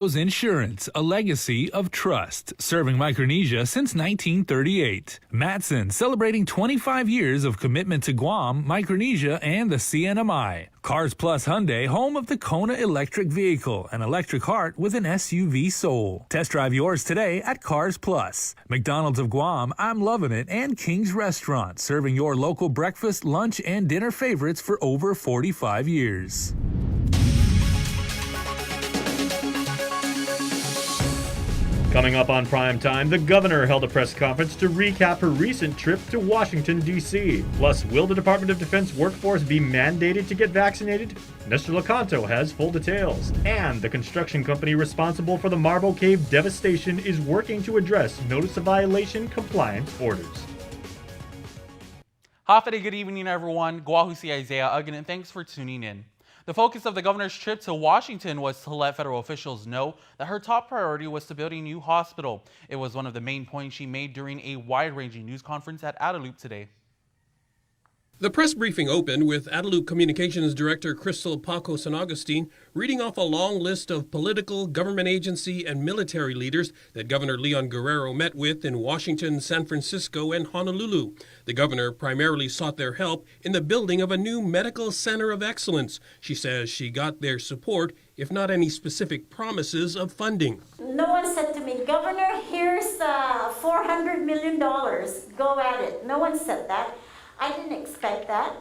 Insurance, a legacy of trust, serving Micronesia since 1938. Matson, celebrating 25 years of commitment to Guam, Micronesia, and the CNMI. Cars Plus Hyundai, home of the Kona electric vehicle, an electric heart with an SUV soul. Test drive yours today at Cars Plus. McDonald's of Guam, I'm Loving It, and King's Restaurant, serving your local breakfast, lunch, and dinner favorites for over 45 years. Coming up on Prime Time, the governor held a press conference to recap her recent trip to Washington, D.C. Plus, will the Department of Defense workforce be mandated to get vaccinated? Mr. Lecanto has full details. And the construction company responsible for the Marble Cave devastation is working to address notice of violation compliance orders. Hafide, good evening, everyone. Guahu si Isaiah again, and thanks for tuning in. The focus of the governor's trip to Washington was to let federal officials know that her top priority was to build a new hospital. It was one of the main points she made during a wide-ranging news conference at Adelup today. The press briefing opened with Adelup Communications Director Crystal Paco San Agustin reading off a long list of political, government agency, and military leaders that Governor Leon Guerrero met with in Washington, San Francisco, and Honolulu. The governor primarily sought their help in the building of a new medical center of excellence. She says she got their support, if not any specific promises of funding. No one said to me, Governor, here's $400 million. Go at it. No one said that. I didn't expect that.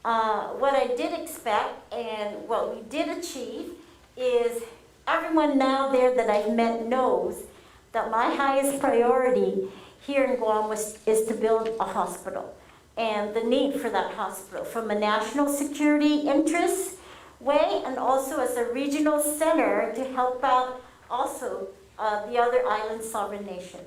What I did expect and what we did achieve is everyone now there that I've met knows that my highest priority here in Guam is to build a hospital and the need for that hospital from a national security interest way and also as a regional center to help out also the other island sovereign nation.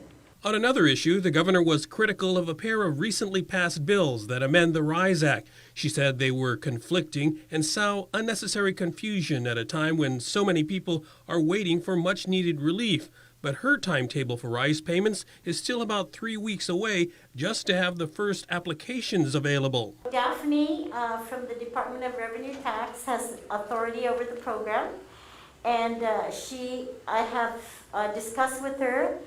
On another issue, the governor was critical of a pair of recently passed bills that amend the RISE Act. She said they were conflicting and sow unnecessary confusion at a time when so many people are waiting for much-needed relief. But her timetable for RISE payments is still about 3 weeks away just to have the first applications available. Daphne from the Department of Revenue Tax has authority over the program, and I have discussed with her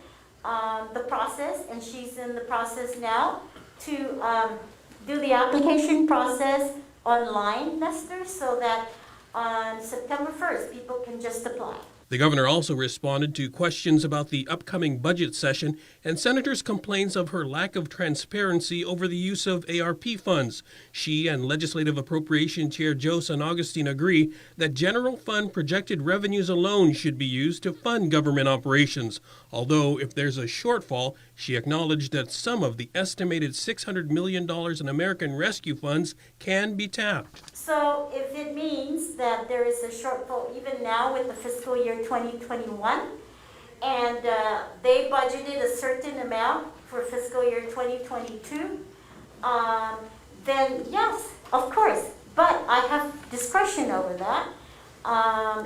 the process, and she's in the process now to do the application process online, Nestor, so that on September 1st, people can just apply. The governor also responded to questions about the upcoming budget session and senators' complaints of her lack of transparency over the use of ARP funds. She and Legislative Appropriation Chair Joe San Agustin agree that general fund projected revenues alone should be used to fund government operations. Although if there's a shortfall, she acknowledged that some of the estimated $600 million in American Rescue funds can be tapped. So if it means that there is a shortfall even now with the fiscal year 2021, and they budgeted a certain amount for fiscal year 2022, then yes, of course. But I have discretion over that.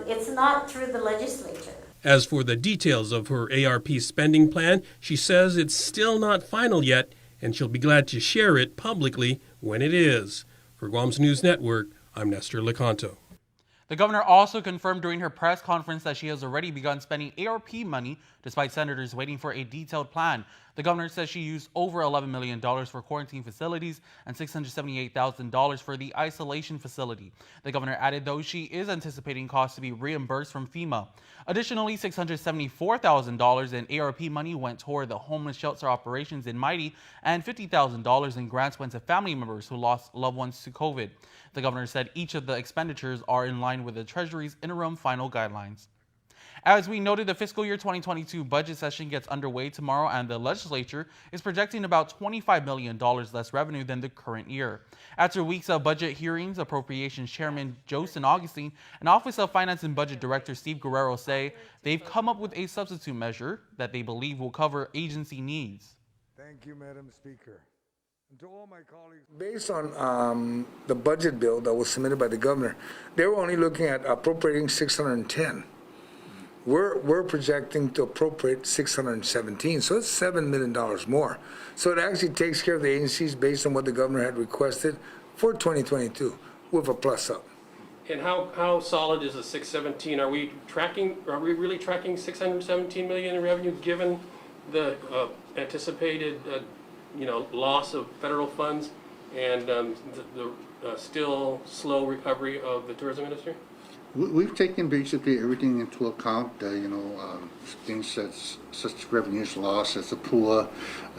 It's not through the legislature. As for the details of her ARP spending plan, she says it's still not final yet, and she'll be glad to share it publicly when it is. For Guam's News Network, I'm Nestor Lecanto. The governor also confirmed during her press conference that she has already begun spending ARP money despite senators waiting for a detailed plan. The governor says she used over $11 million for quarantine facilities and $678,000 for the isolation facility. The governor added, though, she is anticipating costs to be reimbursed from FEMA. Additionally, $674,000 in ARP money went toward the homeless shelter operations in Mighty, and $50,000 in grants went to family members who lost loved ones to COVID. The governor said each of the expenditures are in line with the Treasury's interim final guidelines. As we noted, the fiscal year 2022 budget session gets underway tomorrow, and the legislature is projecting about $25 million less revenue than the current year. After weeks of budget hearings, Appropriations Chairman Joe San Agustin and Office of Finance and Budget Director Steve Guerrero say they've come up with a substitute measure that they believe will cover agency needs. Thank you, Madam Speaker. And to all my colleagues, based on the budget bill that was submitted by the governor, they were only looking at appropriating 610. We're projecting to appropriate 617, so it's $7 million more. So it actually takes care of the agencies based on what the governor had requested for 2022 with a plus up. And how solid is the 617? Are we really tracking 617 million in revenue given the anticipated loss of federal funds and the still slow recovery of the tourism industry? We've taken basically everything into account, things such revenues loss as a PUA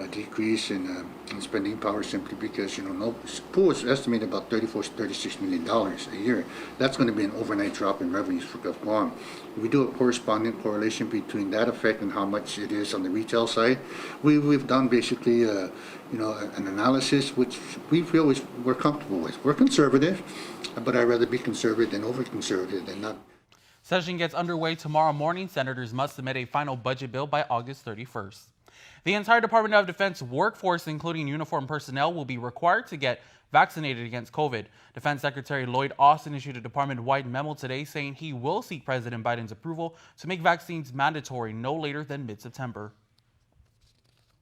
decrease in spending power, simply because PUA is estimated about $36 million a year. That's going to be an overnight drop in revenues for GovGuam. We do a corresponding correlation between that effect and how much it is on the retail side. We've done basically an analysis which we feel we're comfortable with. We're conservative, but I'd rather be conservative than over-conservative than not. Session gets underway tomorrow morning. Senators must submit a final budget bill by August 31st. The entire Department of Defense workforce, including uniformed personnel, will be required to get vaccinated against COVID. Defense Secretary Lloyd Austin issued a department-wide memo today saying he will seek President Biden's approval to make vaccines mandatory no later than mid-September.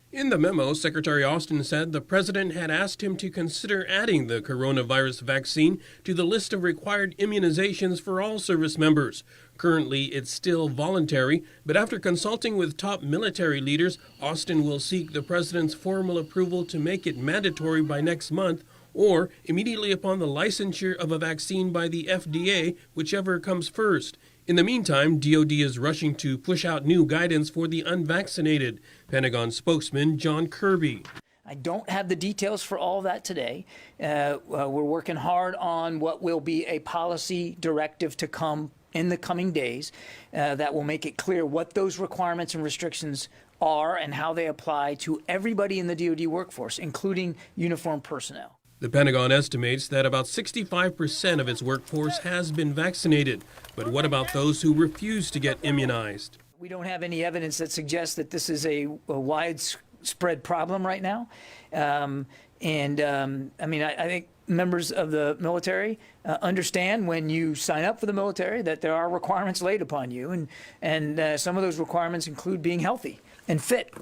In the memo, Secretary Austin said the president had asked him to consider adding the coronavirus vaccine to the list of required immunizations for all service members. Currently, it's still voluntary, but after consulting with top military leaders, Austin will seek the president's formal approval to make it mandatory by next month or immediately upon the licensure of a vaccine by the FDA, whichever comes first. In the meantime, DoD is rushing to push out new guidance for the unvaccinated. Pentagon spokesman John Kirby. I don't have the details for all that today. We're working hard on what will be a policy directive to come in the coming days that will make it clear what those requirements and restrictions are and how they apply to everybody in the DoD workforce, including uniformed personnel. The Pentagon estimates that about 65% of its workforce has been vaccinated. But what about those who refuse to get immunized? We don't have any evidence that suggests that this is a widespread problem right now. I think members of the military understand when you sign up for the military that there are requirements laid upon you. And some of those requirements include being healthy and fit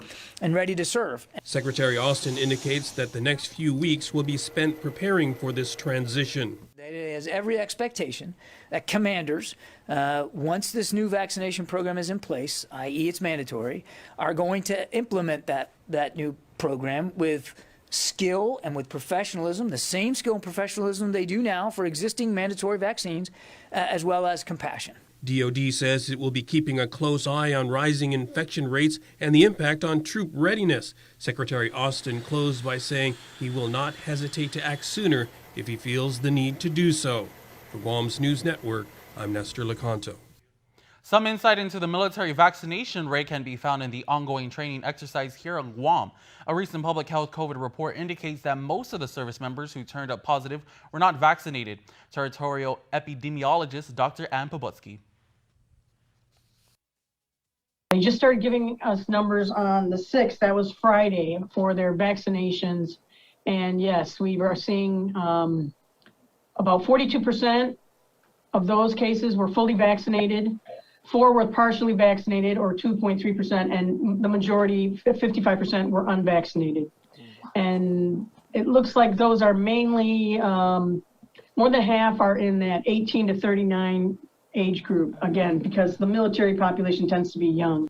and ready to serve. Secretary Austin indicates that the next few weeks will be spent preparing for this transition. It has every expectation that commanders, once this new vaccination program is in place, i.e. it's mandatory, are going to implement that new program with skill and with professionalism, the same skill and professionalism they do now for existing mandatory vaccines, as well as compassion. DoD says it will be keeping a close eye on rising infection rates and the impact on troop readiness. Secretary Austin closed by saying he will not hesitate to act sooner if he feels the need to do so. For Guam's News Network, I'm Nestor Lecanto. Some insight into the military vaccination rate can be found in the ongoing training exercise here on Guam. A recent public health COVID report indicates that most of the service members who turned up positive were not vaccinated. Territorial epidemiologist Dr. Ann Pobutsky. They just started giving us numbers on the 6th, that was Friday, for their vaccinations. And yes, we are seeing about 42% of those cases were fully vaccinated, 4 were partially vaccinated, or 2.3%, and the majority, 55%, were unvaccinated. And it looks like those are mainly, more than half are in that 18 to 39 age group, again, because the military population tends to be young.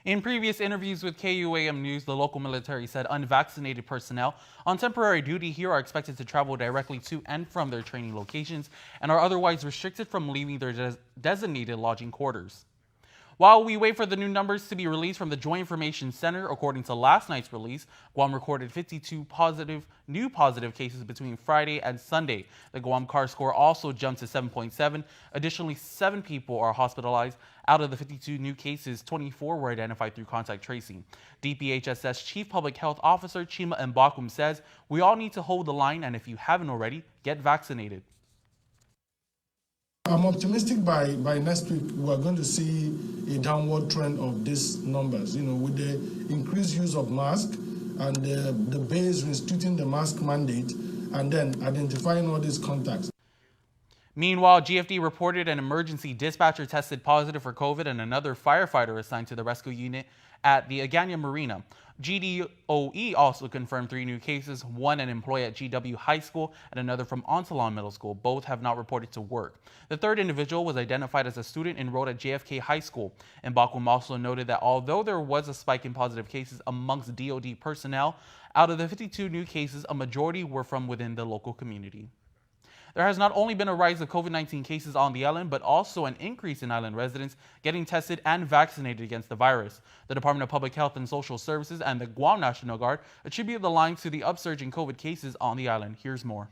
In previous interviews with KUAM News, the local military said unvaccinated personnel on temporary duty here are expected to travel directly to and from their training locations and are otherwise restricted from leaving their designated lodging quarters. While we wait for the new numbers to be released from the Joint Information Center, according to last night's release, Guam recorded 52 new positive cases between Friday and Sunday. The Guam CAR score also jumped to 7.7. Additionally, 7 people are hospitalized. Out of the 52 new cases, 24 were identified through contact tracing. DPHSS Chief Public Health Officer Chima Mbakum says, "We all need to hold the line, and if you haven't already, get vaccinated." I'm optimistic by next week we're going to see a downward trend of these numbers, with the increased use of masks and the base instituting the mask mandate and then identifying all these contacts. Meanwhile, GFD reported an emergency dispatcher tested positive for COVID and another firefighter assigned to the rescue unit at the Agana Marina. GDOE also confirmed 3 new cases, one an employee at GW High School and another from Onsalon Middle School. Both have not reported to work. The third individual was identified as a student enrolled at JFK High School. And GovGuam also noted that although there was a spike in positive cases amongst DoD personnel, out of the 52 new cases, a majority were from within the local community. There has not only been a rise of COVID-19 cases on the island, but also an increase in island residents getting tested and vaccinated against the virus. The Department of Public Health and Social Services and the Guam National Guard attribute the line to the upsurge in COVID cases on the island. Here's more.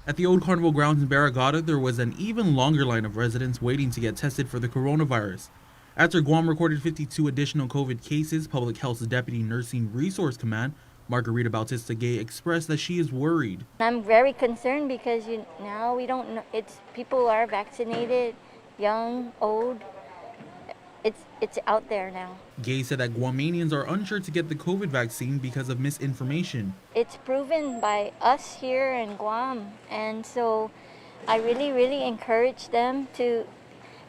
At the old carnival grounds in Barragata, there was an even longer line of residents waiting to get tested for the coronavirus. After Guam recorded 52 additional COVID cases, Public Health's Deputy Nursing Resource Command, Margarita Bautista Gay, expressed that she is worried. I'm very concerned because now we don't know. People are vaccinated, young, old. It's out there now. Gay said that Guamanians are unsure to get the COVID vaccine because of misinformation. It's proven by us here in Guam, and so I really encourage them to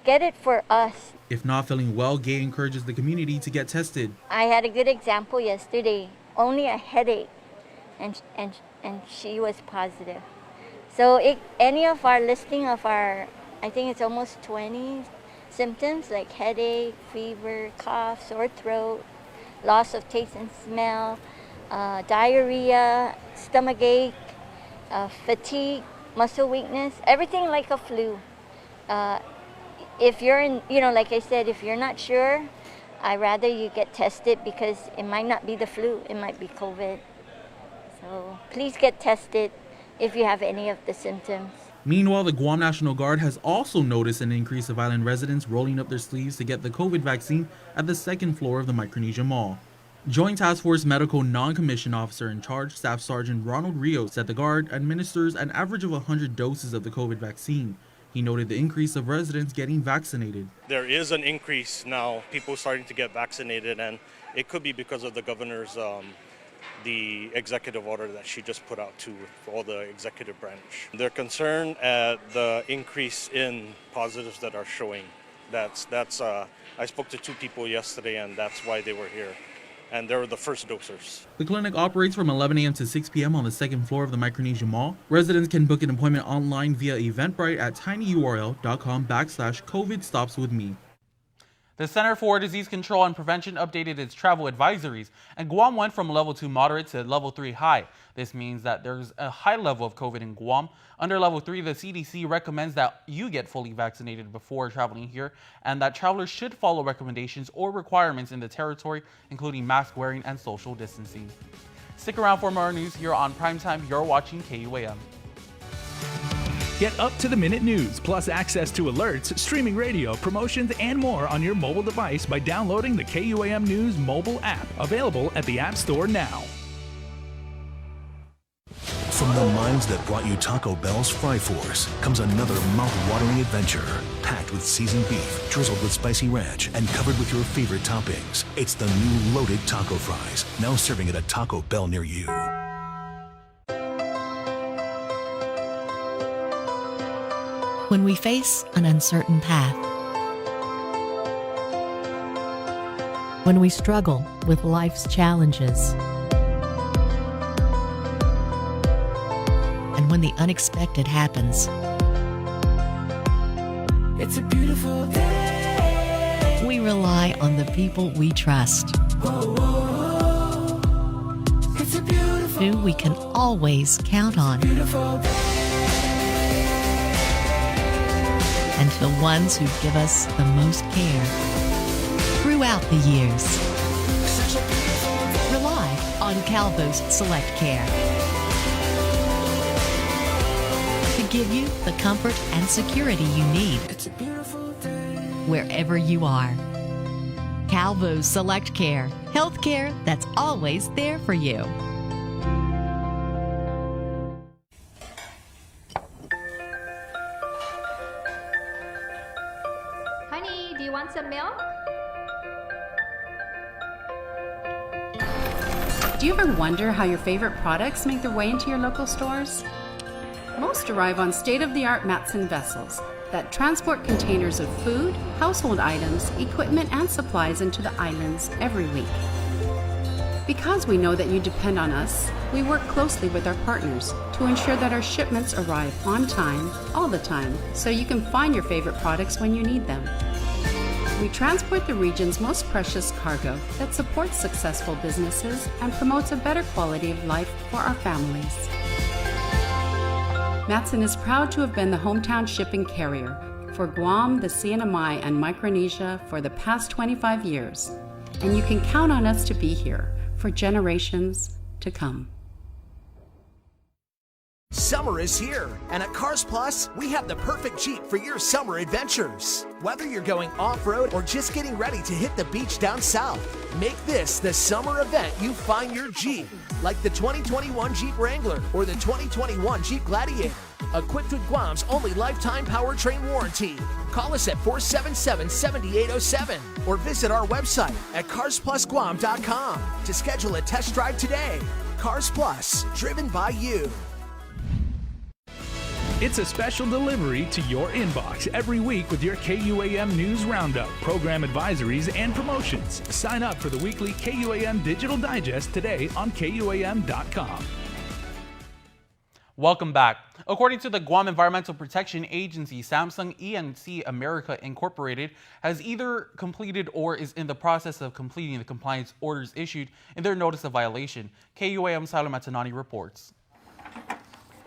get it for us. If not feeling well, Gay encourages the community to get tested. I had a good example yesterday. Only a headache, and she was positive. So any of our listing of our, I think it's almost 20 symptoms like headache, fever, cough, sore throat, loss of taste and smell, diarrhea, stomachache, fatigue, muscle weakness, everything like a flu. If you're in, like I said, if you're not sure, I'd rather you get tested because it might not be the flu, it might be COVID. So please get tested if you have any of the symptoms. Meanwhile, the Guam National Guard has also noticed an increase of island residents rolling up their sleeves to get the COVID vaccine at the second floor of the Micronesia Mall. Joint Task Force Medical Non-Commissioned Officer in Charge, Staff Sergeant Ronald Rios, said the Guard administers an average of 100 doses of the COVID vaccine. He noted the increase of residents getting vaccinated. There is an increase now, people starting to get vaccinated, and it could be because of the governor's the executive order that she just put out to all the executive branch. They're concerned at the increase in positives that are showing. I spoke to 2 people yesterday, and that's why they were here. And they were the first dosers. The clinic operates from 11 a.m. to 6 p.m. on the second floor of the Micronesia Mall. Residents can book an appointment online via Eventbrite at tinyurl.com/COVID-stops-with-me. The Center for Disease Control and Prevention updated its travel advisories, and Guam went from level 2 moderate to level 3 high. This means that there's a high level of COVID in Guam. Under level 3, the CDC recommends that you get fully vaccinated before traveling here, and that travelers should follow recommendations or requirements in the territory, including mask wearing and social distancing. Stick around for more news here on Primetime. You're watching KUAM. Get up-to-the-minute news, plus access to alerts, streaming radio, promotions, and more on your mobile device by downloading the KUAM News mobile app, available at the App Store now. From the minds that brought you Taco Bell's Fry Force comes another mouth-watering adventure, packed with seasoned beef, drizzled with spicy ranch, and covered with your favorite toppings. It's the new loaded taco fries, now serving at a Taco Bell near you. When we face an uncertain path, when we struggle with life's challenges, and when the unexpected happens, it's a beautiful day. We rely on the people we trust, It's a beautiful, who we can always count on. beautiful day. And the ones who give us the most care throughout the years. Rely on Calvo's Select Care to give you the comfort and security you need It's a beautiful day. wherever you are. Calvo's Select Care, healthcare that's always there for you. Honey, do you want some milk? Do you ever wonder how your favorite products make their way into your local stores? Most arrive on state-of-the-art Matson vessels that transport containers of food, household items, equipment, and supplies into the islands every week. Because we know that you depend on us, we work closely with our partners to ensure that our shipments arrive on time, all the time, so you can find your favorite products when you need them. We transport the region's most precious cargo that supports successful businesses and promotes a better quality of life for our families. Matson is proud to have been the hometown shipping carrier for Guam, the CNMI, and Micronesia for the past 25 years, and you can count on us to be here for generations to come. Summer is here, and at Cars Plus, we have the perfect Jeep for your summer adventures. Whether you're going off-road or just getting ready to hit the beach down south, make this the summer event you find your Jeep, like the 2021 Jeep Wrangler or the 2021 Jeep Gladiator, equipped with Guam's only lifetime powertrain warranty. Call us at 477-7807 or visit our website at carsplusguam.com to schedule a test drive today. Cars Plus, driven by you. It's a special delivery to your inbox every week with your KUAM News Roundup, program advisories, and promotions. Sign up for the weekly KUAM Digital Digest today on KUAM.com. Welcome back. According to the Guam Environmental Protection Agency, Samsung E&C America Incorporated has either completed or is in the process of completing the compliance orders issued in their notice of violation. KUAM's Tyler Matanani reports.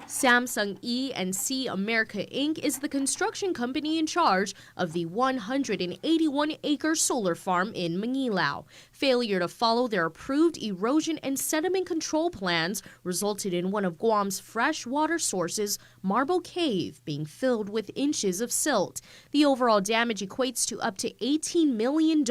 Samsung E&C America Inc. is the construction company in charge of the 181-acre solar farm in Mangilao. Failure to follow their approved erosion and sediment control plans resulted in one of Guam's fresh water sources, Marble Cave, being filled with inches of silt. The overall damage equates to up to $18 million.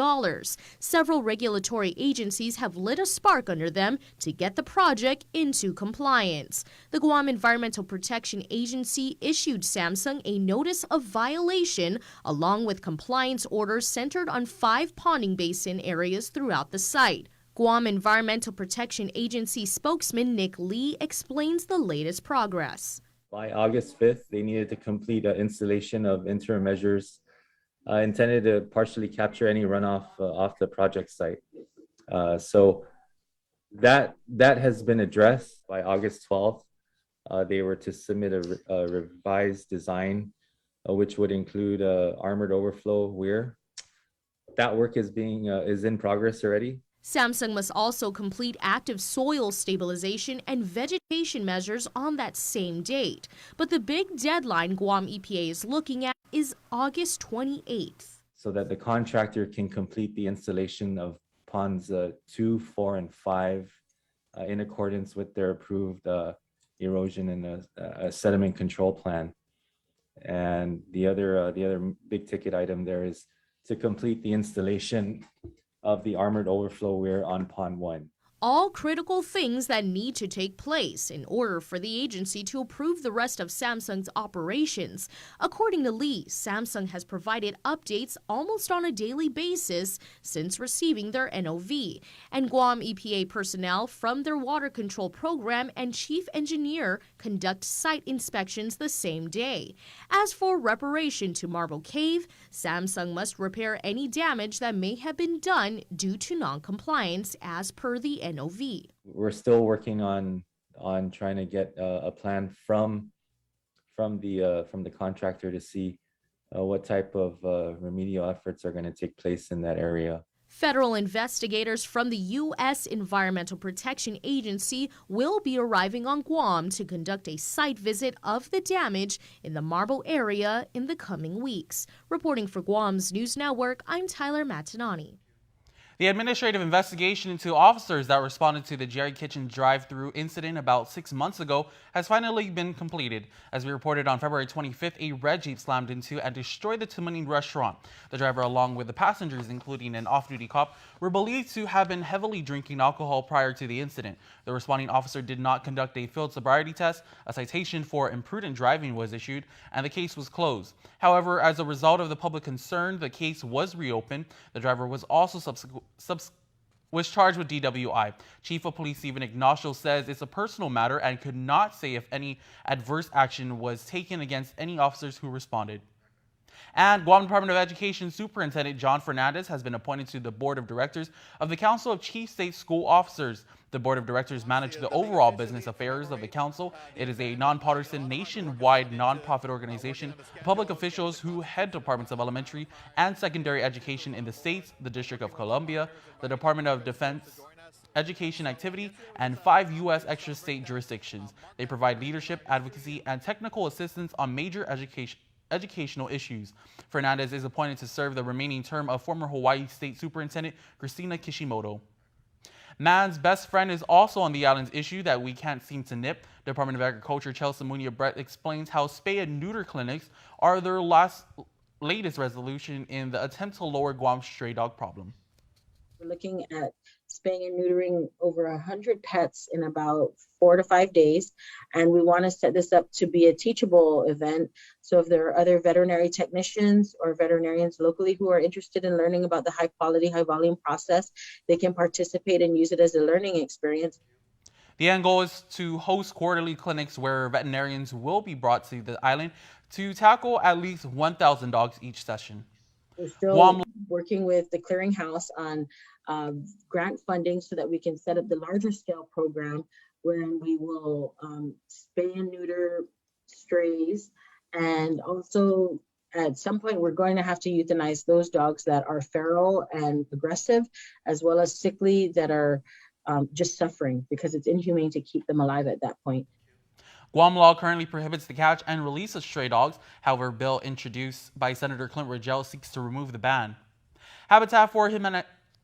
Several regulatory agencies have lit a spark under them to get the project into compliance. The Guam Environmental Protection Agency issued Samsung a notice of violation along with compliance orders centered on 5 ponding basin areas throughout the site. Guam Environmental Protection Agency spokesman Nick Lee explains the latest progress. By August 5th, they needed to complete an installation of interim measures intended to partially capture any runoff off the project site. So that has been addressed by August 12th. They were to submit a revised design, which would include armored overflow weir. That work is in progress already. Samsung must also complete active soil stabilization and vegetation measures on that same date. But the big deadline Guam EPA is looking at is August 28th. So that the contractor can complete the installation of ponds 2, 4, and 5 in accordance with their approved erosion and a sediment control plan. And the other big ticket item there is to complete the installation of the armored overflow weir on pond 1. All critical things that need to take place in order for the agency to approve the rest of Samsung's operations. According to Lee, Samsung has provided updates almost on a daily basis since receiving their NOV, and Guam EPA personnel from their water control program and chief engineer conduct site inspections the same day. As for reparation to Marble Cave, Samsung must repair any damage that may have been done due to non-compliance as per the NOV. We're still working on trying to get a plan from the contractor to see what type of remedial efforts are going to take place in that area. Federal investigators from the U.S. Environmental Protection Agency will be arriving on Guam to conduct a site visit of the damage in the Marble area in the coming weeks. Reporting for Guam's News Network, I'm Tyler Matanani. The administrative investigation into officers that responded to the Jerry Kitchen drive-thru incident about 6 months ago has finally been completed. As we reported on February 25th, a red Jeep slammed into and destroyed the Tumaning restaurant. The driver, along with the passengers, including an off-duty cop, were believed to have been heavily drinking alcohol prior to the incident. The responding officer did not conduct a field sobriety test, a citation for imprudent driving was issued, and the case was closed. However, as a result of the public concern, the case was reopened. The driver was also was charged with DWI. Chief of Police Stephen Ignacio says it's a personal matter and could not say if any adverse action was taken against any officers who responded. And Guam Department of Education Superintendent John Fernandez has been appointed to the Board of Directors of the Council of Chief State School Officers. The Board of Directors manage the overall business affairs of the council. It is a nonpartisan, nationwide nonprofit organization of public officials who head departments of elementary and secondary education in the states, the District of Columbia, the Department of Defense, education activity, and 5 U.S. extra state jurisdictions. They provide leadership, advocacy, and technical assistance on major educational issues. Fernandez is appointed to serve the remaining term of former Hawaii State Superintendent Christina Kishimoto. Man's best friend is also on the island's issue that we can't seem to nip. Department of Agriculture Chelsea Munia Brett explains how spay and neuter clinics are their latest resolution in the attempt to lower Guam's stray dog problem. We're looking at spaying and neutering over 100 pets in about 4 to 5 days. And we want to set this up to be a teachable event. So if there are other veterinary technicians or veterinarians locally who are interested in learning about the high quality, high volume process, they can participate and use it as a learning experience. The end goal is to host quarterly clinics where veterinarians will be brought to the island to tackle at least 1,000 dogs each session. We're still working with the clearinghouse on grant funding so that we can set up the larger scale program wherein we will spay and neuter strays, and also at some point we're going to have to euthanize those dogs that are feral and aggressive, as well as sickly that are just suffering, because it's inhumane to keep them alive at that point. Guam law currently prohibits the catch and release of stray dogs. However, a bill introduced by Senator Clint Rogel seeks to remove the ban. Habitat for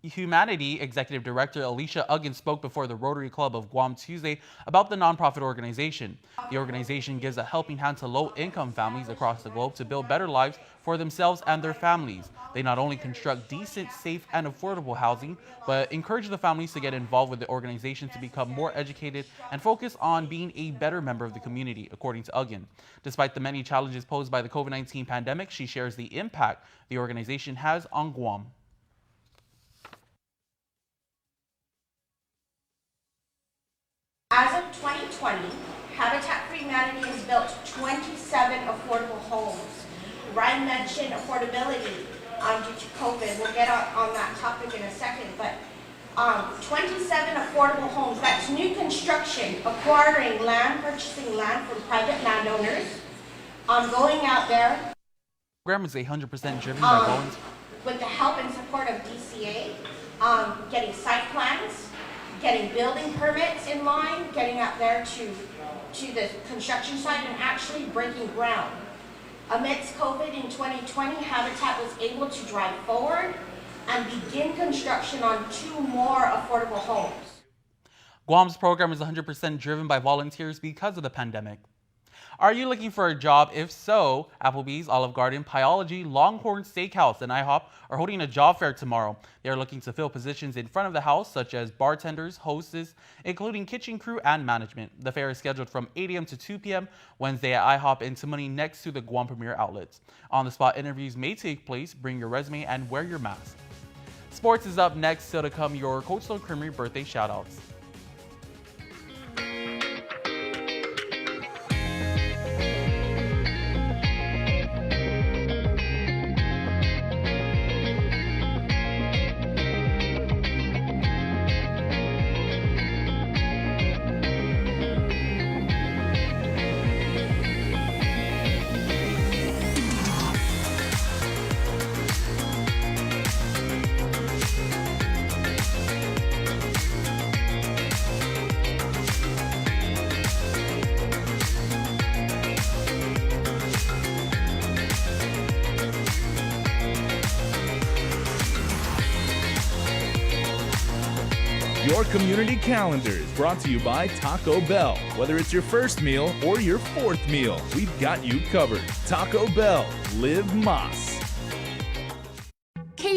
Humanity Executive Director Alicia Uggin spoke before the Rotary Club of Guam Tuesday about the nonprofit organization. The organization gives a helping hand to low-income families across the globe to build better lives for themselves and their families. They not only construct decent, safe, and affordable housing, but encourage the families to get involved with the organization to become more educated and focus on being a better member of the community, according to Uggin. Despite the many challenges posed by the COVID-19 pandemic, she shares the impact the organization has on Guam. As of 2020, Habitat for Humanity has built 27 affordable homes. Ryan mentioned affordability due to COVID. We'll get on that topic in a second, but 27 affordable homes. That's new construction, acquiring land, purchasing land from private landowners, going out there. The program is 100% driven by volunteers. With the help and support of DCA, getting site plans, getting building permits in line, getting out there to the construction site and actually breaking ground. Amidst COVID in 2020, Habitat was able to drive forward and begin construction on 2 more affordable homes. Guam's program is 100% driven by volunteers because of the pandemic. Are you looking for a job? If so, Applebee's, Olive Garden, Pyology, Longhorn Steakhouse, and IHOP are holding a job fair tomorrow. They are looking to fill positions in front of the house, such as bartenders, hostess, including kitchen crew and management. The fair is scheduled from 8 a.m. to 2 p.m. Wednesday at IHOP in Timony next to the Guam Premier Outlets. On-the-spot interviews may take place. Bring your resume and wear your mask. Sports is up next, still to come your Coach Stone Creamery birthday shoutouts. Your community calendar is brought to you by Taco Bell. Whether it's your first meal or your 4th meal, we've got you covered. Taco Bell, live Mas.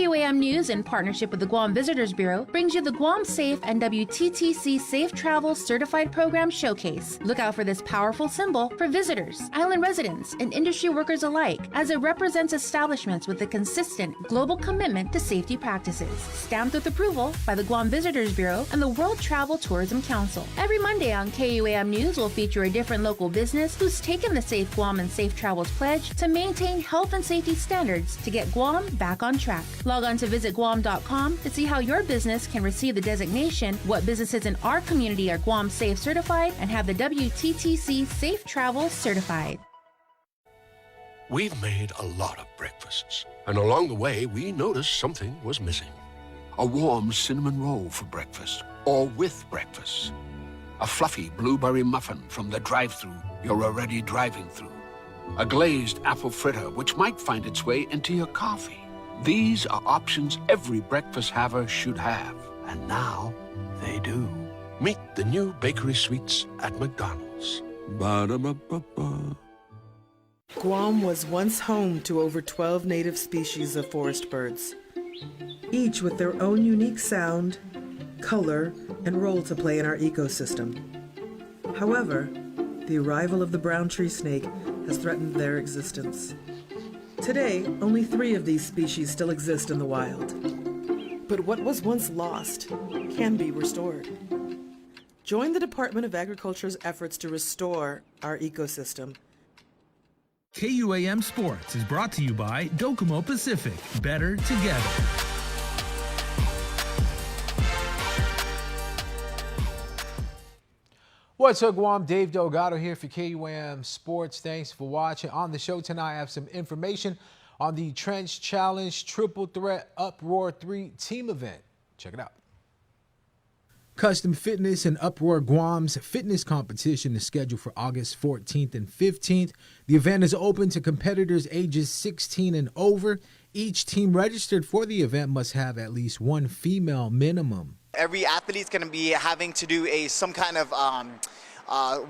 KUAM News, in partnership with the Guam Visitors Bureau, brings you the Guam Safe and WTTC Safe Travel Certified Program Showcase. Look out for this powerful symbol for visitors, island residents, and industry workers alike, as it represents establishments with a consistent global commitment to safety practices. Stamped with approval by the Guam Visitors Bureau and the World Travel Tourism Council. Every Monday on KUAM News will feature a different local business who's taken the Safe Guam and Safe Travels pledge to maintain health and safety standards to get Guam back on track. Log on to visitguam.com to see how your business can receive the designation, what businesses in our community are Guam Safe certified, and have the WTTC Safe Travel certified. We've made a lot of breakfasts, and along the way, we noticed something was missing. A warm cinnamon roll for breakfast, or with breakfast. A fluffy blueberry muffin from the drive-thru you're already driving through. A glazed apple fritter, which might find its way into your coffee. These are options every breakfast haver should have, and now they do. Meet the new bakery sweets at McDonald's. Ba-da-ba-ba-ba. Guam was once home to over 12 native species of forest birds, each with their own unique sound, color, and role to play in our ecosystem. However, the arrival of the brown tree snake has threatened their existence. Today, only 3 of these species still exist in the wild. But what was once lost can be restored. Join the Department of Agriculture's efforts to restore our ecosystem. KUAM Sports is brought to you by Docomo Pacific. Better together. What's up, Guam? Dave Delgado here for KUAM Sports. Thanks for watching. On the show tonight, I have some information on the Trench Challenge Triple Threat Uproar 3 team event. Check it out. Custom Fitness and Uproar Guam's fitness competition is scheduled for August 14th and 15th. The event is open to competitors ages 16 and over. Each team registered for the event must have at least 1 female minimum. Every athlete's going to be having to do some kind of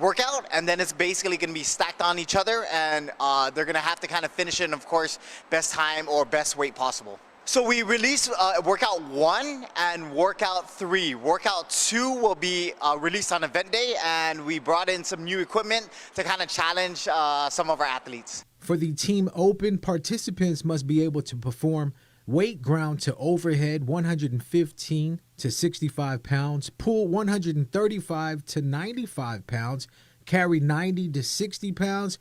workout, and then it's basically going to be stacked on each other, and they're going to have to kind of finish it in, of course, best time or best weight possible. So we released workout 1 and workout 3. Workout 2 will be released on event day, and we brought in some new equipment to kind of challenge some of our athletes. For the team open, participants must be able to perform weight ground to overhead 115 to 65 pounds, pull 135 to 95 pounds, carry 90 to 60 pounds,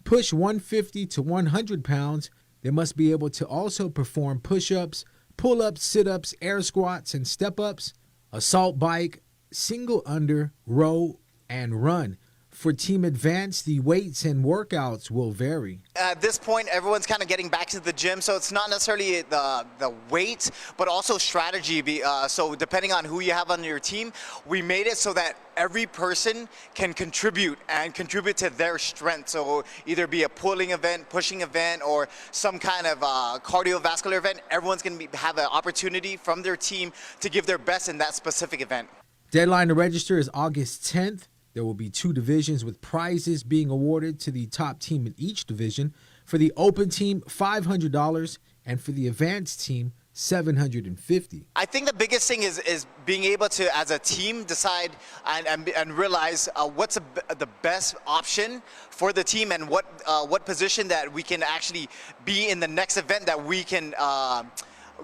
push 150 to 100 pounds. They must be able to also perform push-ups, pull-ups, sit-ups, air squats, and step-ups, assault bike, single under, row, and run. For Team Advance, the weights and workouts will vary. At this point, everyone's kind of getting back to the gym, so it's not necessarily the weight, but also strategy. So depending on who you have on your team, we made it so that every person can contribute to their strength. So either be a pulling event, pushing event, or some kind of cardiovascular event. Everyone's going to have an opportunity from their team to give their best in that specific event. Deadline to register is August 10th. There will be 2 divisions with prizes being awarded to the top team in each division. For the open team, $500, and for the advanced team, $750. I think the biggest thing is being able to, as a team, decide and realize what's the best option for the team, and what position that we can actually be in the next event that we can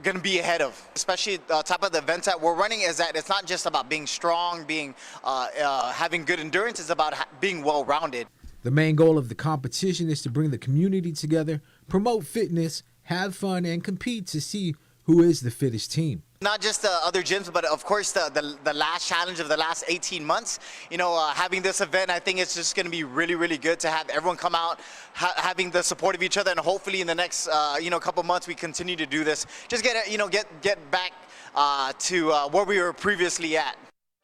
going to be ahead of. Especially the type of the events that we're running is that it's not just about being strong, having good endurance, it's about being well-rounded. The main goal of the competition is to bring the community together, promote fitness, have fun, and compete to see who is the fittest team. Not just the other gyms, but of course the last challenge of the last 18 months. Having this event, I think it's just going to be really, really good to have everyone come out, having the support of each other, and hopefully in the next couple months we continue to do this. Just get back to where we were previously at.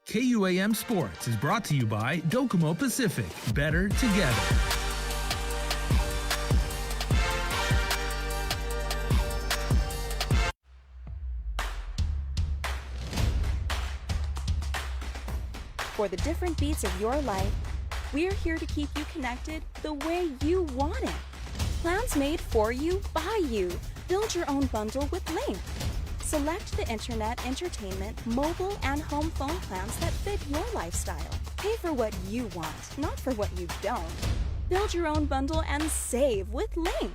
KUAM Sports is brought to you by Docomo Pacific. Better together. For the different beats of your life, we're here to keep you connected the way you want it. Plans made for you, by you. Build your own bundle with Link. Select the internet, entertainment, mobile, and home phone plans that fit your lifestyle. Pay for what you want, not for what you don't. Build your own bundle and save with Link.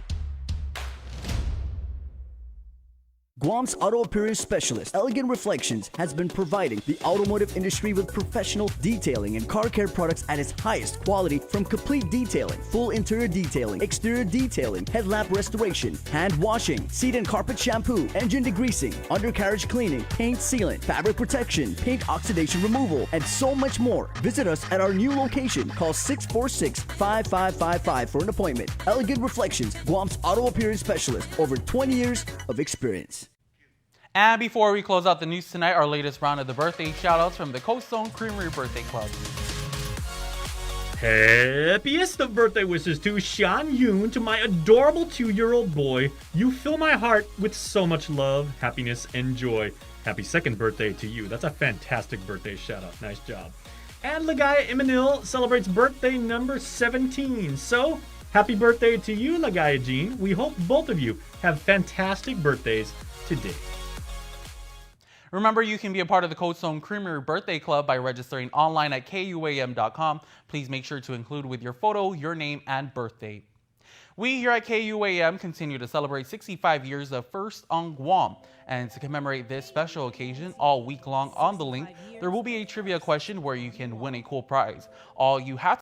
Guam's auto appearance specialist, Elegant Reflections, has been providing the automotive industry with professional detailing and car care products at its highest quality, from complete detailing, full interior detailing, exterior detailing, headlamp restoration, hand washing, seat and carpet shampoo, engine degreasing, undercarriage cleaning, paint sealant, fabric protection, paint oxidation removal, and so much more. Visit us at our new location. Call 646-5555 for an appointment. Elegant Reflections, Guam's auto appearance specialist, over 20 years of experience. And before we close out the news tonight, our latest round of the birthday shoutouts from the Coast Zone Creamery Birthday Club. Happiest of birthday wishes to Sean Yoon, to my adorable 2-year-old boy. You fill my heart with so much love, happiness, and joy. Happy second birthday to you. That's a fantastic birthday shout out. Nice job. And Lagaya Imanil celebrates birthday number 17. So, happy birthday to you, Lagaya Jean. We hope both of you have fantastic birthdays today. Remember, you can be a part of the Coast Zone Creamery Birthday Club by registering online at KUAM.com. Please make sure to include with your photo your name and birthday. We here at KUAM continue to celebrate 65 years of First on Guam. And to commemorate this special occasion, all week long on the link, there will be a trivia question where you can win a cool prize. All you have